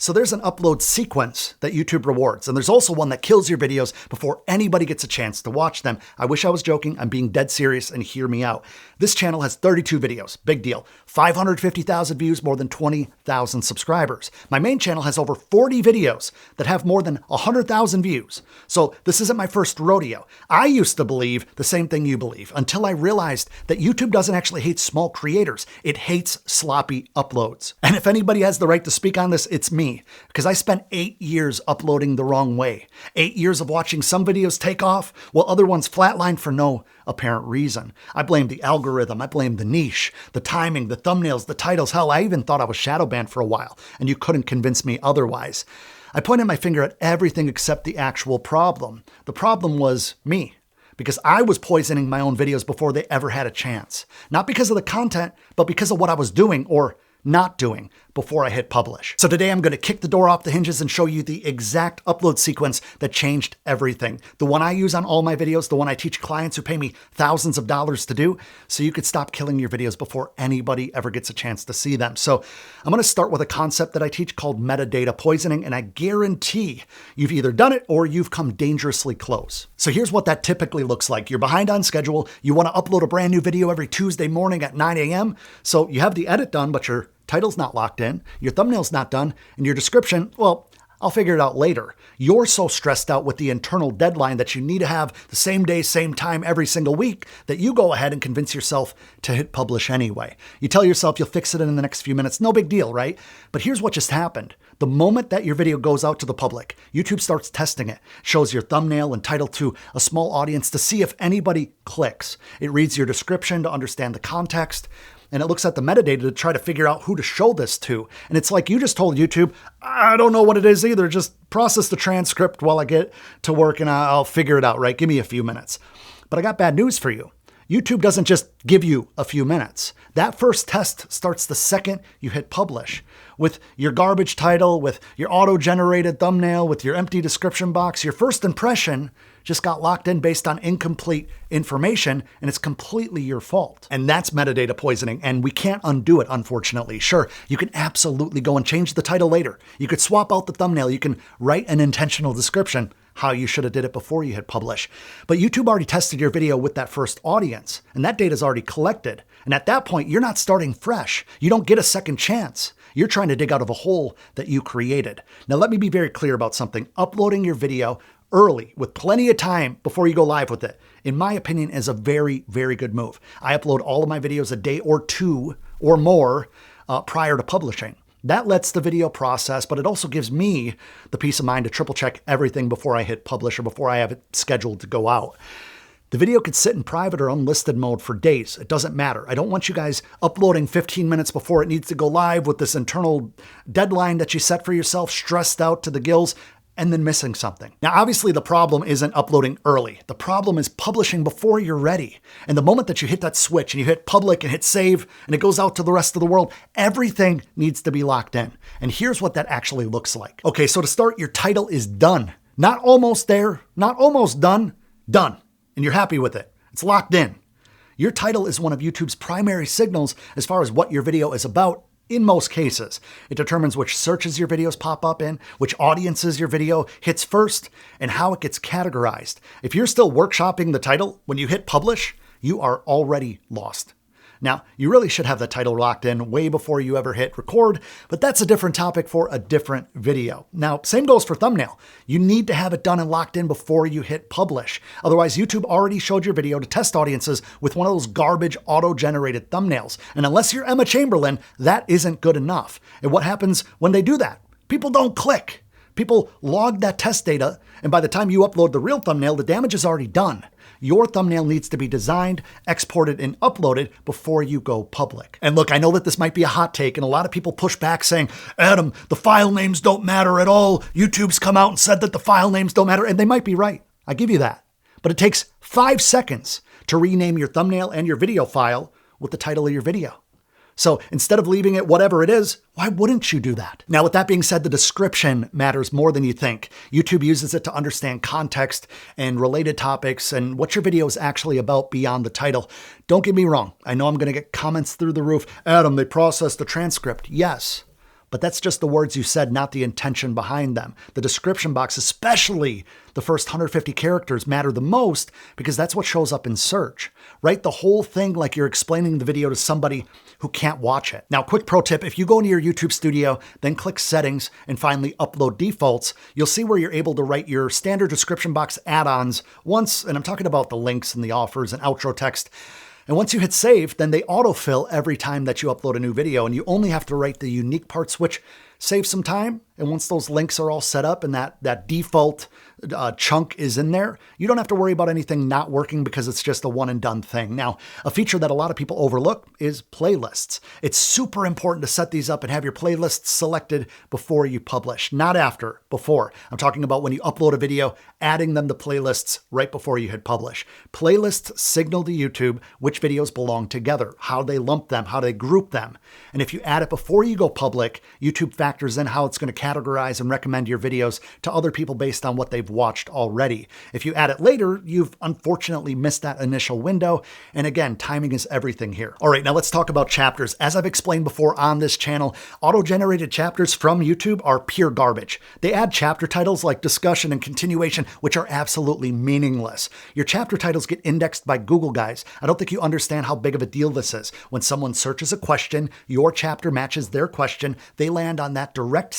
So there's an upload sequence that YouTube rewards, and there's also one that kills your videos before anybody gets a chance to watch them. I wish I was joking. I'm being dead serious, and hear me out. This channel has 32 videos. Big deal. 550,000 views, more than 20,000 subscribers. My main channel has over 40 videos that have more than 100,000 views. So this isn't my first rodeo. I used to believe the same thing you believe until I realized that YouTube doesn't actually hate small creators. It hates sloppy uploads. And if anybody has the right to speak on this, it's me. Because I spent 8 years uploading the wrong way. 8 years of watching some videos take off while other ones flatline for no apparent reason. I blamed the algorithm. I blamed the niche, the timing, the thumbnails, the titles. Hell, I even thought I was shadow banned for a while, and you couldn't convince me otherwise. I pointed my finger at everything except the actual problem. The problem was me, because I was poisoning my own videos before they ever had a chance. Not because of the content, but because of what I was doing or not doing before I hit publish. So today I'm going to kick the door off the hinges and show you the exact upload sequence that changed everything. The one I use on all my videos, the one I teach clients who pay me thousands of dollars to do, so you could stop killing your videos before anybody ever gets a chance to see them. So I'm going to start with a concept that I teach called metadata poisoning, and I guarantee you've either done it or you've come dangerously close. So here's what that typically looks like. You're behind on schedule. You want to upload a brand new video every Tuesday morning at 9 a.m. So you have the edit done, but your title's not locked in, your thumbnail's not done, and your description, well, I'll figure it out later. You're so stressed out with the internal deadline that you need to have the same day, same time every single week that you go ahead and convince yourself to hit publish anyway. You tell yourself you'll fix it in the next few minutes. No big deal, right? But here's what just happened. The moment that your video goes out to the public, YouTube starts testing it, shows your thumbnail and title to a small audience to see if anybody clicks. It reads your description to understand the context, and it looks at the metadata to try to figure out who to show this to. And it's like you just told YouTube, I don't know what it is either. Just process the transcript while I get to work and I'll figure it out, right? Give me a few minutes. But I got bad news for you. YouTube doesn't just give you a few minutes. That first test starts the second you hit publish. With your garbage title, with your auto-generated thumbnail, with your empty description box, your first impression just got locked in based on incomplete information, and it's completely your fault. And that's metadata poisoning, and we can't undo it, unfortunately. Sure, you can absolutely go and change the title later. You could swap out the thumbnail. You can write an intentional description, how you should have did it before you hit publish. But YouTube already tested your video with that first audience, and that data is already collected. And at that point, you're not starting fresh. You don't get a second chance. You're trying to dig out of a hole that you created. Now, let me be very clear about something. Uploading your video early with plenty of time before you go live with it, in my opinion, is a very, very good move. I upload all of my videos a day or two or more prior to publishing. That lets the video process, but it also gives me the peace of mind to triple check everything before I hit publish or before I have it scheduled to go out. The video could sit in private or unlisted mode for days. It doesn't matter. I don't want you guys uploading 15 minutes before it needs to go live with this internal deadline that you set for yourself, stressed out to the gills, and then missing something. Now, obviously, the problem isn't uploading early. The problem is publishing before you're ready. And the moment that you hit that switch and you hit public and hit save and it goes out to the rest of the world, everything needs to be locked in. And here's what that actually looks like. Okay, so to start, your title is done. Not almost there, not almost done, done. And you're happy with it. It's locked in. Your title is one of YouTube's primary signals as far as what your video is about. In most cases, it determines which searches your videos pop up in, which audiences your video hits first, and how it gets categorized. If you're still workshopping the title, when you hit publish, you are already lost. Now, you really should have the title locked in way before you ever hit record, but that's a different topic for a different video. Now, same goes for thumbnail. You need to have it done and locked in before you hit publish. Otherwise, YouTube already showed your video to test audiences with one of those garbage auto-generated thumbnails. And unless you're Emma Chamberlain, that isn't good enough. And what happens when they do that? People don't click. People log that test data, and by the time you upload the real thumbnail, the damage is already done. Your thumbnail needs to be designed, exported, and uploaded before you go public. And look, I know that this might be a hot take, and a lot of people push back saying, Adam, the file names don't matter at all. YouTube's come out and said that the file names don't matter, and they might be right. I give you that. But it takes 5 seconds to rename your thumbnail and your video file with the title of your video. So instead of leaving it whatever it is, why wouldn't you do that? Now, with that being said, the description matters more than you think. YouTube uses it to understand context and related topics and what your video is actually about beyond the title. Don't get me wrong. I know I'm going to get comments through the roof. Adam, they processed the transcript. Yes, but that's just the words you said, not the intention behind them. The description box, especially the first 150 characters, matter the most because that's what shows up in search. Write the whole thing like you're explaining the video to somebody who can't watch it. Now, quick pro tip, if you go into your YouTube studio, then click settings and finally upload defaults, you'll see where you're able to write your standard description box add-ons once, and I'm talking about the links and the offers and outro text. And once you hit save, then they autofill every time that you upload a new video, and you only have to write the unique parts, which saves some time. And once those links are all set up and that default chunk is in there, you don't have to worry about anything not working because it's just a one and done thing. Now, a feature that a lot of people overlook is playlists. It's super important to set these up and have your playlists selected before you publish, not after, before. I'm talking about when you upload a video, adding them to playlists right before you hit publish. Playlists signal to YouTube which videos belong together, how they lump them, how they group them. And if you add it before you go public, YouTube factors in how it's going to categorize and recommend your videos to other people based on what they've watched already. If you add it later, you've unfortunately missed that initial window. And again, timing is everything here. All right, now let's talk about chapters. As I've explained before on this channel, auto-generated chapters from YouTube are pure garbage. They add chapter titles like discussion and continuation, which are absolutely meaningless. Your chapter titles get indexed by Google, guys. I don't think you understand how big of a deal this is. When someone searches a question, your chapter matches their question, they land on that direct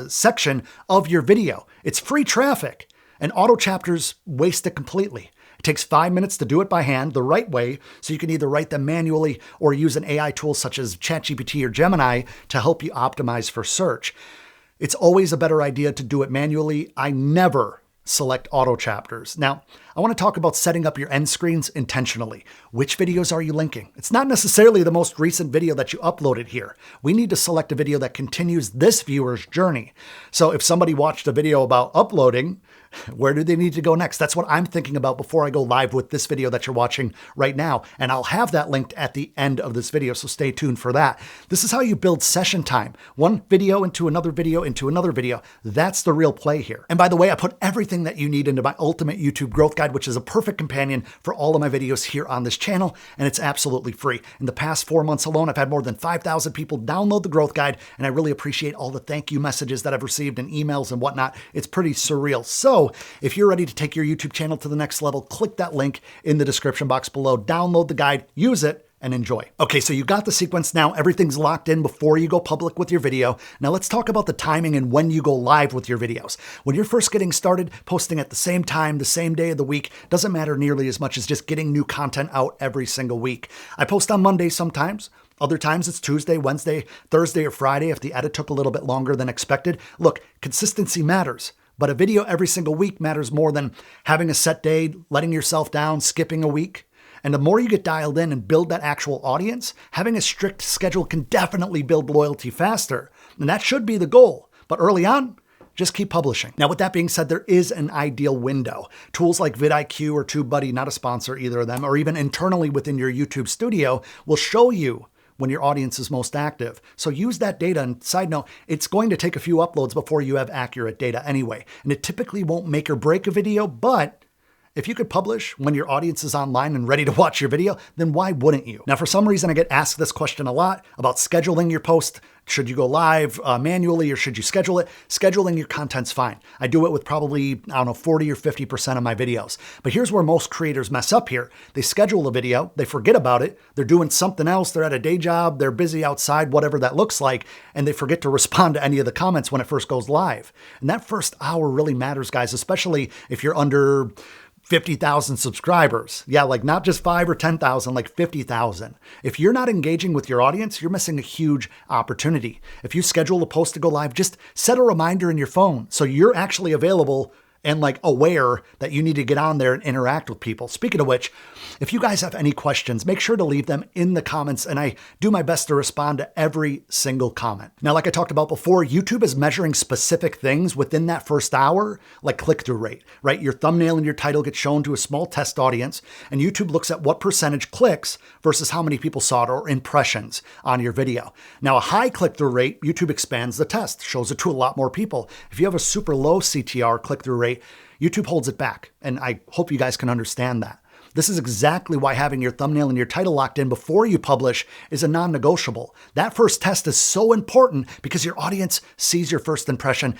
section of your video. It's free traffic, and auto chapters waste it completely. It takes 5 minutes to do it by hand the right way, so you can either write them manually or use an AI tool such as ChatGPT or Gemini to help you optimize for search. It's always a better idea to do it manually. I never select auto chapters. Now, I want to talk about setting up your end screens intentionally. Which videos are you linking? It's not necessarily the most recent video that you uploaded here. We need to select a video that continues this viewer's journey. So if somebody watched a video about uploading, where do they need to go next? That's what I'm thinking about before I go live with this video that you're watching right now. And I'll have that linked at the end of this video, so stay tuned for that. This is how you build session time. One video into another video into another video. That's the real play here. And by the way, I put everything that you need into my ultimate YouTube growth guide, which is a perfect companion for all of my videos here on this channel, and it's absolutely free. In the past 4 months alone, I've had more than 5,000 people download the growth guide, and I really appreciate all the thank you messages that I've received and emails and whatnot. It's pretty surreal. So if you're ready to take your YouTube channel to the next level, click that link in the description box below, download the guide, use it, and enjoy. Okay, so you got the sequence now. Everything's locked in before you go public with your video. Now let's talk about the timing and when you go live with your videos. When you're first getting started, posting at the same time, the same day of the week, doesn't matter nearly as much as just getting new content out every single week. I post on Monday sometimes. Other times it's Tuesday, Wednesday, Thursday, or Friday if the edit took a little bit longer than expected. Look, consistency matters. But a video every single week matters more than having a set day, letting yourself down, skipping a week. And the more you get dialed in and build that actual audience, having a strict schedule can definitely build loyalty faster. And that should be the goal. But early on, just keep publishing. Now, with that being said, there is an ideal window. Tools like vidIQ or TubeBuddy, not a sponsor, either of them, or even internally within your YouTube studio, will show you when your audience is most active. So use that data. And side note, it's going to take a few uploads before you have accurate data anyway. And it typically won't make or break a video, but if you could publish when your audience is online and ready to watch your video, then why wouldn't you? Now, for some reason, I get asked this question a lot about scheduling your post. Should you go live manually or should you schedule it? Scheduling your content's fine. I do it with probably, 40 or 50% of my videos. But here's where most creators mess up here. They schedule a video, they forget about it, they're doing something else, they're at a day job, they're busy outside, whatever that looks like, and they forget to respond to any of the comments when it first goes live. And that first hour really matters, guys, especially if you're under 50,000 subscribers. Yeah, like not just 5 or 10,000, like 50,000. If you're not engaging with your audience, you're missing a huge opportunity. If you schedule a post to go live, just set a reminder in your phone so you're actually available and like aware that you need to get on there and interact with people. Speaking of which, if you guys have any questions, make sure to leave them in the comments, and I do my best to respond to every single comment. Now, like I talked about before, YouTube is measuring specific things within that first hour, like click-through rate, right? Your thumbnail and your title get shown to a small test audience, and YouTube looks at what percentage clicks versus how many people saw it or impressions on your video. Now, a high click-through rate, YouTube expands the test, shows it to a lot more people. If you have a super low CTR click-through rate, YouTube holds it back, and I hope you guys can understand that. This is exactly why having your thumbnail and your title locked in before you publish is a non-negotiable. That first test is so important because your audience sees your first impression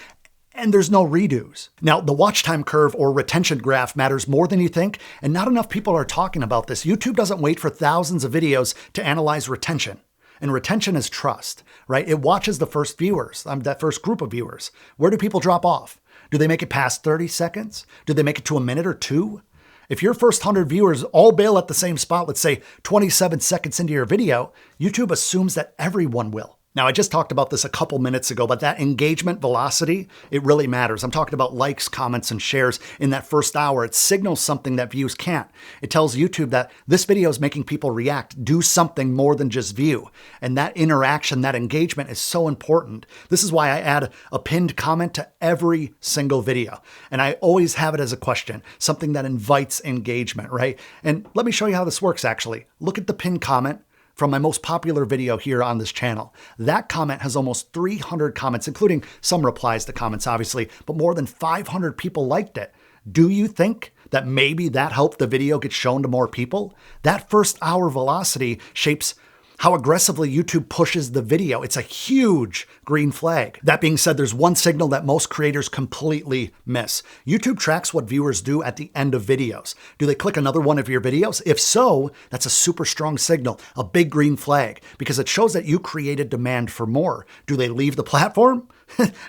and there's no redos. Now, the watch time curve or retention graph matters more than you think, and not enough people are talking about this. YouTube doesn't wait for thousands of videos to analyze retention. And retention is trust, right? It watches the first viewers, that first group of viewers. Where do people drop off? Do they make it past 30 seconds? Do they make it to a minute or two? If your first 100 viewers all bail at the same spot, let's say 27 seconds into your video, YouTube assumes that everyone will. Now, I just talked about this a couple minutes ago, but that engagement velocity, it really matters. I'm talking about likes, comments, and shares in that first hour. It signals something that views can't. It tells YouTube that this video is making people react, do something more than just view. And that interaction, that engagement is so important. This is why I add a pinned comment to every single video. And I always have it as a question, something that invites engagement, right? And let me show you how this works, actually. Look at the pinned comment from my most popular video here on this channel. That comment has almost 300 comments, including some replies to comments, obviously, but more than 500 people liked it. Do you think that maybe that helped the video get shown to more people? That first hour velocity shapes how aggressively YouTube pushes the video. It's a huge green flag. That being said, there's one signal that most creators completely miss. YouTube tracks what viewers do at the end of videos. Do they click another one of your videos? If so, that's a super strong signal, a big green flag, because it shows that you created demand for more. Do they leave the platform?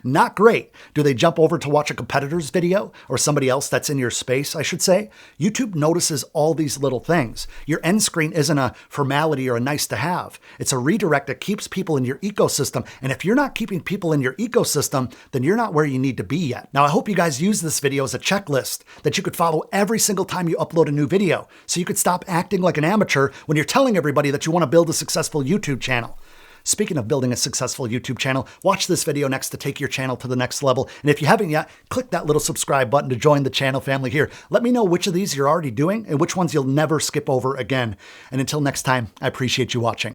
Not great. Do they jump over to watch a competitor's video or somebody else that's in your space, I should say? YouTube notices all these little things. Your end screen isn't a formality or a nice to have. It's a redirect that keeps people in your ecosystem. And if you're not keeping people in your ecosystem, then you're not where you need to be yet. Now, I hope you guys use this video as a checklist that you could follow every single time you upload a new video, so you could stop acting like an amateur when you're telling everybody that you want to build a successful YouTube channel. Speaking of building a successful YouTube channel, watch this video next to take your channel to the next level. And if you haven't yet, click that little subscribe button to join the channel family here. Let me know which of these you're already doing and which ones you'll never skip over again. And until next time, I appreciate you watching.